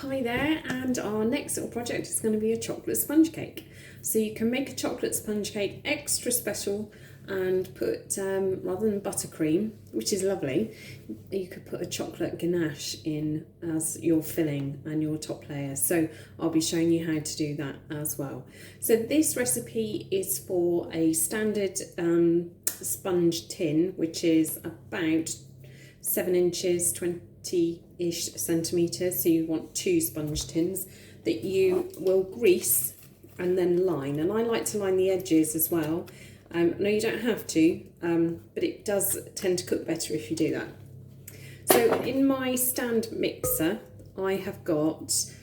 Hi there, and our next little project is going to be a chocolate sponge cake. So you can make a chocolate sponge cake extra special and put, rather than buttercream, which is lovely, you could put a chocolate ganache in as your filling and your top layer. So I'll be showing you how to do that as well. So this recipe is for a standard sponge tin, which is about 7 inches, 20-ish centimetres. So you want 2 sponge tins that you will grease and then line. And I like to line the edges as well. No, you don't have to, but it does tend to cook better if you do that. So in my stand mixer, I have got 6,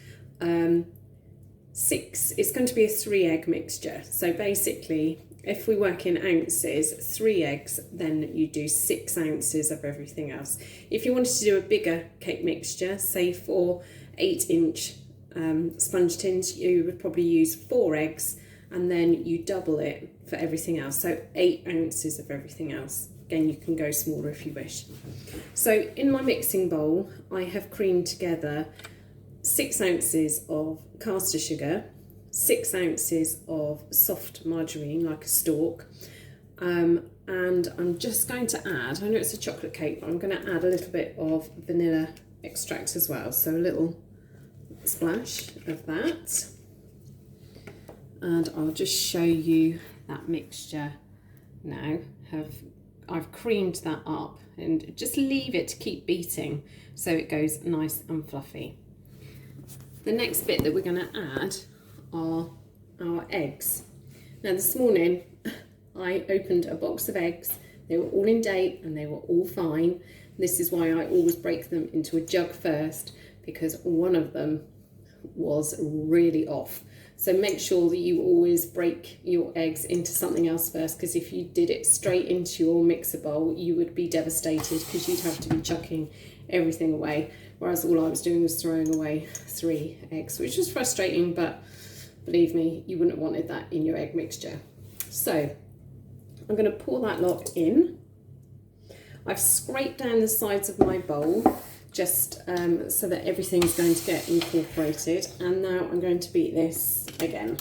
it's going to be a 3 egg mixture. So basically, if we work in ounces, 3 eggs, then you do 6 ounces of everything else. If you wanted to do a bigger cake mixture, say for 8-inch sponge tins, you would probably use 4 eggs, and then you double it for everything else. So 8 ounces of everything else. Again, you can go smaller if you wish. So in my mixing bowl, I have creamed together 6 ounces of caster sugar, 6 ounces of soft margarine, like a stalk, and I'm just going to add, I know it's a chocolate cake, but I'm going to add a little bit of vanilla extract as well. So a little splash of that. And I'll just show you that mixture now. I've creamed that up, and just leave it to keep beating so it goes nice and fluffy. The next bit that we're going to add are our eggs. Now this morning I opened a box of eggs. They were all in date and they were all fine. This is why I always break them into a jug first, because one of them was really off. So make sure that you always break your eggs into something else first, because if you did it straight into your mixer bowl, you would be devastated because you'd have to be chucking everything away. Whereas all I was doing was throwing away 3 eggs, which was frustrating, but believe me, you wouldn't have wanted that in your egg mixture. So I'm going to pour that lot in. I've scraped down the sides of my bowl just so that everything's going to get incorporated. And now I'm going to beat this again.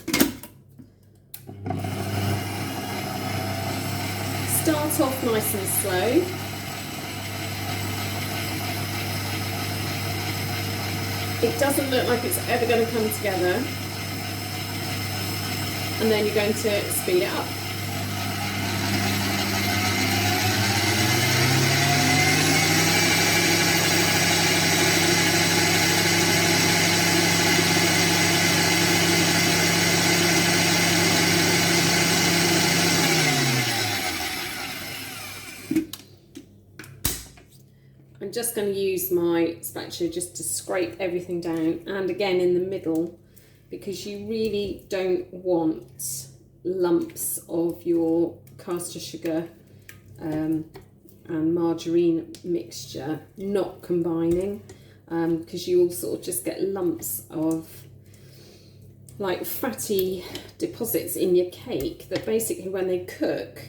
Start off nice and slow. It doesn't look like it's ever going to come together. And then you're going to speed it up. I'm just going to use my spatula just to scrape everything down, and again in the middle, because you really don't want lumps of your caster sugar and margarine mixture not combining, because you will sort of just get lumps of like fatty deposits in your cake that basically when they cook,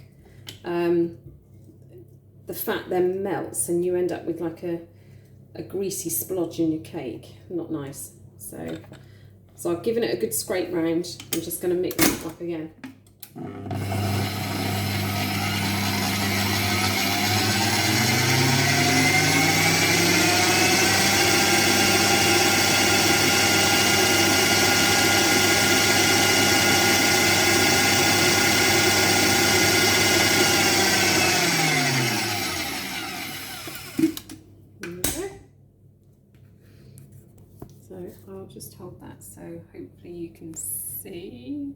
the fat then melts and you end up with like a greasy splodge in your cake. Not nice. So I've given it a good scrape round. I'm just going to mix it up again. So I'll just hold that so hopefully you can see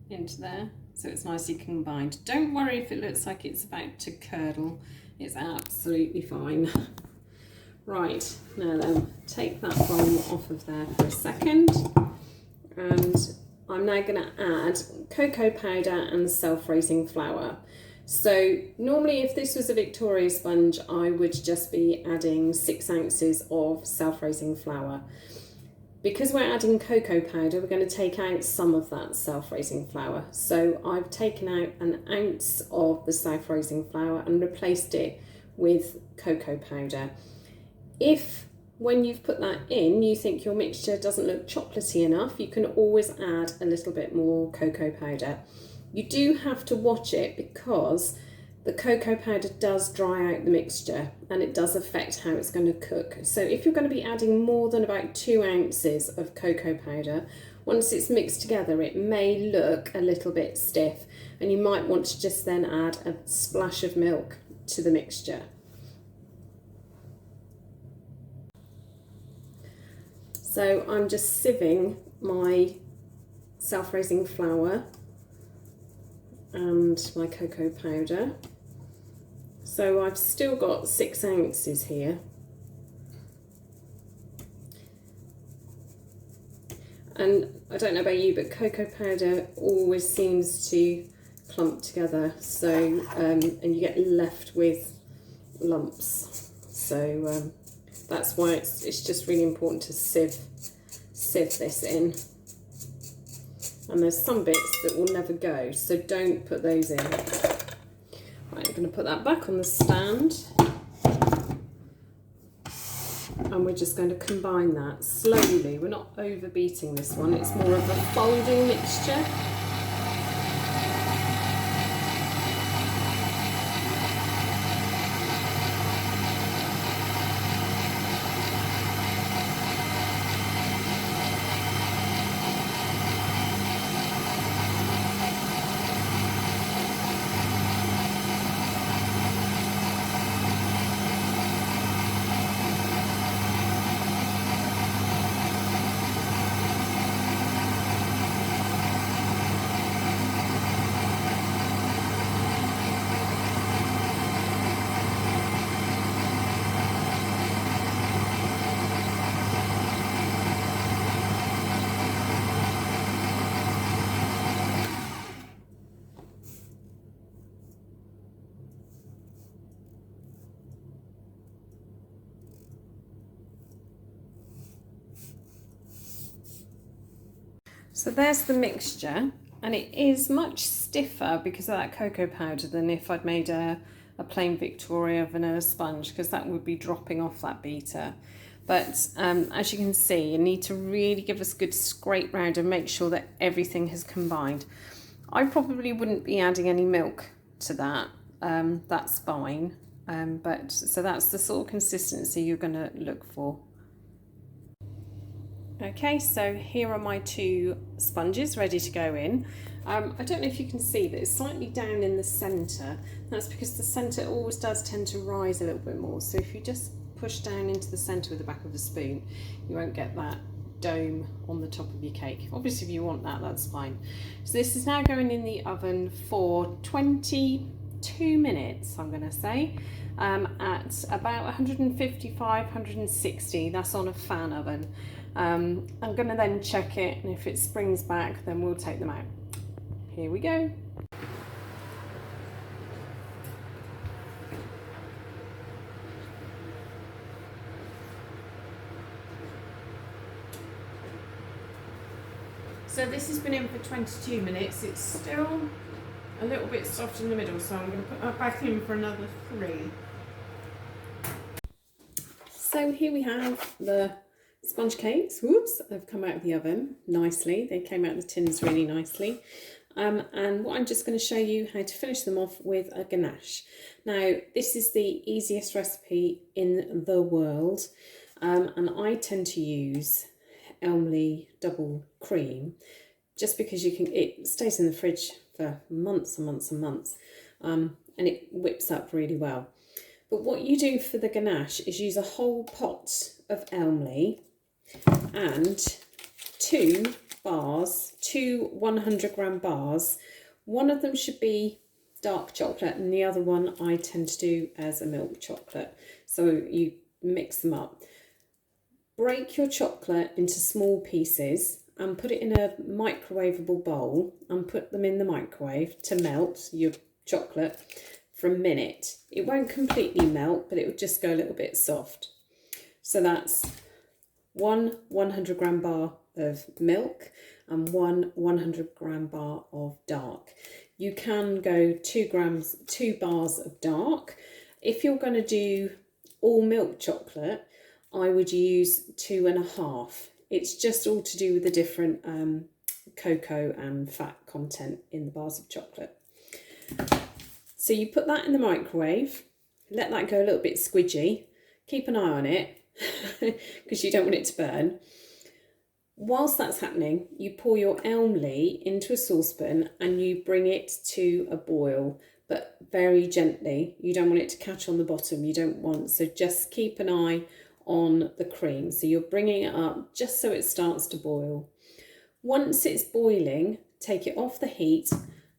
into there. So it's nicely combined. Don't worry if it looks like it's about to curdle. It's absolutely fine. Right, now then, take that bowl off of there for a second. And I'm now going to add cocoa powder and self-raising flour. So normally if this was a Victoria sponge, I would just be adding 6 ounces of self-raising flour. Because we're adding cocoa powder, we're going to take out some of that self-raising flour. So I've taken out 1 ounce of the self-raising flour and replaced it with cocoa powder. If when you've put that in, you think your mixture doesn't look chocolatey enough, you can always add a little bit more cocoa powder. You do have to watch it because the cocoa powder does dry out the mixture and it does affect how it's going to cook. So if you're going to be adding more than about 2 ounces of cocoa powder, once it's mixed together, it may look a little bit stiff, and you might want to just then add a splash of milk to the mixture. So I'm just sieving my self-raising flour and my cocoa powder. So I've still got 6 ounces here. And I don't know about you, but cocoa powder always seems to clump together, so and you get left with lumps. So that's why it's just really important to sieve this in. And there's some bits that will never go, so don't put those in. Right, I'm going to put that back on the stand. And we're just going to combine that slowly. We're not overbeating this one, it's more of a folding mixture. So there's the mixture, and it is much stiffer because of that cocoa powder than if I'd made a plain Victoria vanilla sponge, because that would be dropping off that beater. But as you can see, you need to really give us a good scrape round and make sure that everything has combined. I probably wouldn't be adding any milk to that, that's fine. So that's the sort of consistency you're going to look for. Okay, so here are my 2 sponges ready to go in. I don't know if you can see, but it's slightly down in the centre. That's because the centre always does tend to rise a little bit more. So if you just push down into the centre with the back of the spoon, you won't get that dome on the top of your cake. Obviously, if you want that, that's fine. So this is now going in the oven for 22 minutes, I'm going to say, at about 155, 160. That's on a fan oven. I'm going to then check it, and if it springs back, then we'll take them out. Here we go. So this has been in for 22 minutes. It's still a little bit soft in the middle, so I'm going to put that back in for another 3. So here we have the sponge cakes. Whoops, they've come out of the oven nicely. They came out of the tins really nicely. And what I'm just going to show you how to finish them off with a ganache. Now, this is the easiest recipe in the world, and I tend to use Elmley double cream just because it stays in the fridge for months and months and months, and it whips up really well. But what you do for the ganache is use a whole pot of Elmley and 2 bars, 2 100-gram bars. One of them should be dark chocolate and the other one I tend to do as a milk chocolate. So you mix them up. Break your chocolate into small pieces and put it in a microwavable bowl and put them in the microwave to melt your chocolate for a minute. It won't completely melt, but it will just go a little bit soft. So that's 1 100-gram bar of milk and 1 100-gram bar of dark. You can go 2 bars of dark. If you're going to do all milk chocolate, I would use 2.5. It's just all to do with the different cocoa and fat content in the bars of chocolate. So you put that in the microwave, let that go a little bit squidgy, keep an eye on it because you don't want it to burn. Whilst that's happening, you pour your Elmley into a saucepan and you bring it to a boil, but very gently. You don't want it to catch on the bottom, so just keep an eye on the cream. So you're bringing it up just so it starts to boil. Once it's boiling, take it off the heat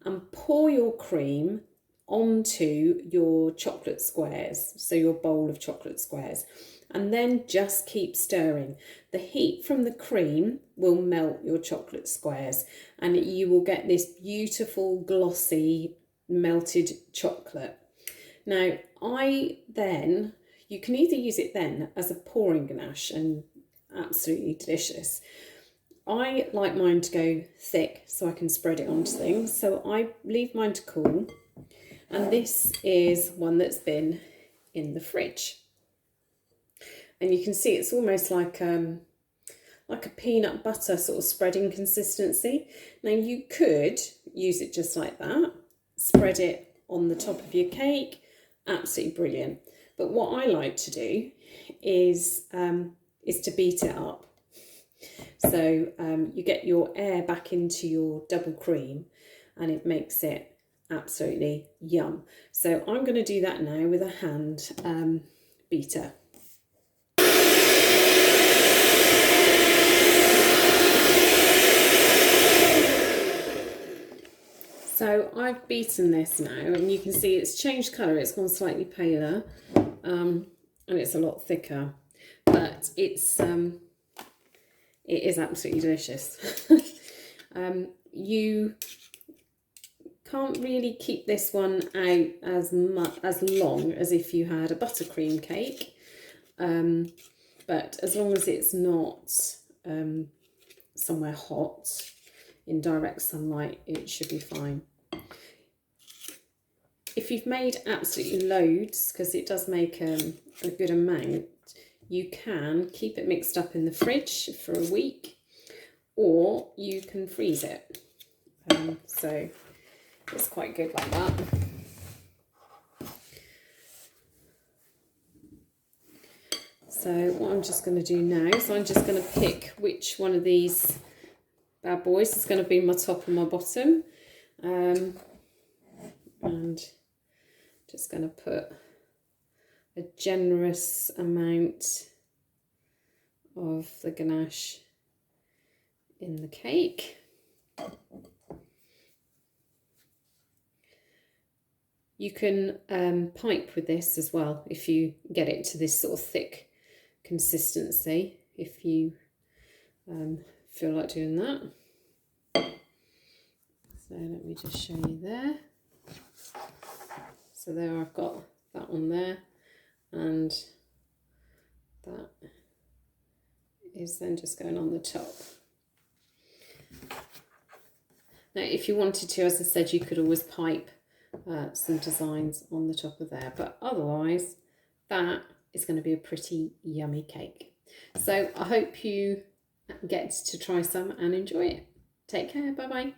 and pour your cream onto your chocolate squares, so your bowl of chocolate squares, and then just keep stirring. The heat from the cream will melt your chocolate squares and you will get this beautiful glossy melted chocolate. Now you can either use it then as a pouring ganache and absolutely delicious. I like mine to go thick so I can spread it onto things, so I leave mine to cool. And this is one that's been in the fridge. And you can see it's almost like a peanut butter sort of spreading consistency. Now you could use it just like that, spread it on the top of your cake, absolutely brilliant. But what I like to do is to beat it up. So you get your air back into your double cream and it makes it absolutely yum. So I'm going to do that now with a hand beater. So I've beaten this now and you can see it's changed colour, it's gone slightly paler and it's a lot thicker, but it is absolutely delicious. You can't really keep this one out as long as if you had a buttercream cake, but as long as it's not somewhere hot in direct sunlight, it should be fine. If you've made absolutely loads, because it does make a good amount, you can keep it mixed up in the fridge for a week, or you can freeze it. So it's quite good like that. So what I'm just going to do now is I'm just going to pick which one of these bad boys is going to be my top and my bottom. And just going to put a generous amount of the ganache in the cake. You can pipe with this as well if you get it to this sort of thick consistency, if you feel like doing that. So let me just show you there. So there I've got that one there, and that is then just going on the top. Now if you wanted to, as I said, you could always pipe some designs on the top of there, but otherwise that is going to be a pretty yummy cake. So I hope you get to try some and enjoy it. Take care, bye bye.